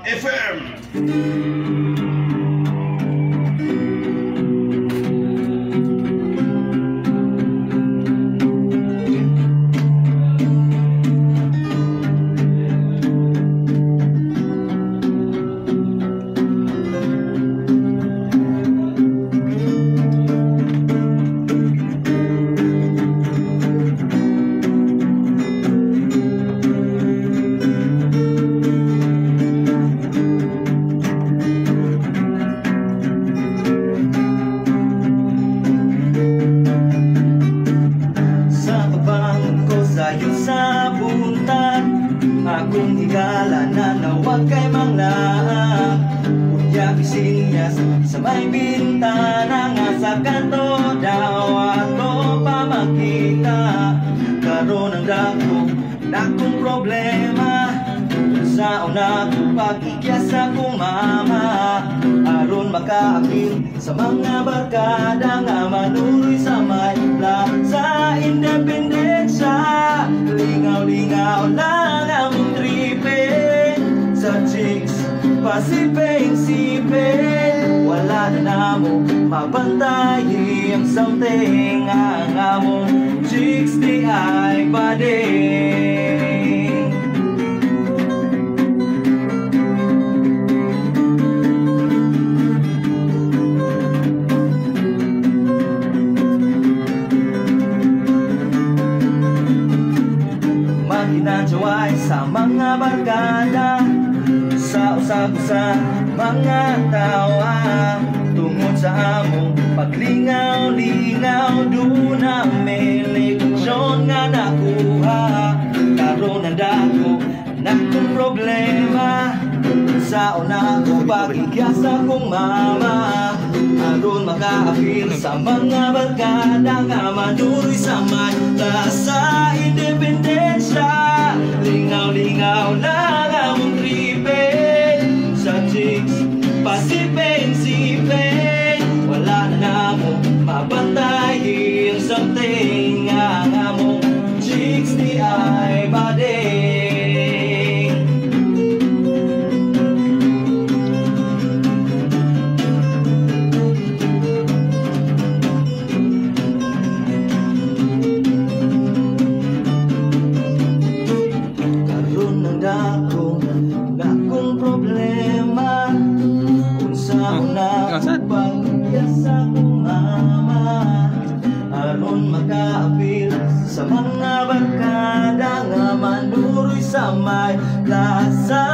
FM. Sa buntag akong higala na nawag kay manglaak unya bisinyas sa may bintana nga sa kanto daw ato pa makita karon ang dakong problema sa una ko pag-ikyas sa kong mama aron makaapil sa mga barkada nga manuroy sa may Plaza Independensya. Lingaw-lingaw lang ang tripe sa chicks pasipeng-sipeng wala na namo mabantayi ang something ang among chicks di ay bading. Ginadjaway sa mga barkada sa usag-usa mga tawa tungod sa among paglingaw-lingaw doon na may leksyon nga nakuha karon ang nakong problema sa una ko pag-ikyas sa kong mama aron makaapil sa mga barkada nga manuroy sa may Plaza Independensya. Lingaw-lingaw lang ang tripe sa chicks pasipeng-sipeng wala na namo mabantayin something ang among chicks di ay bading. Dakong problema unsa una pag-ikyas sa kong mama aron makaapil sa mga barkada nga manuroy sa may Plaza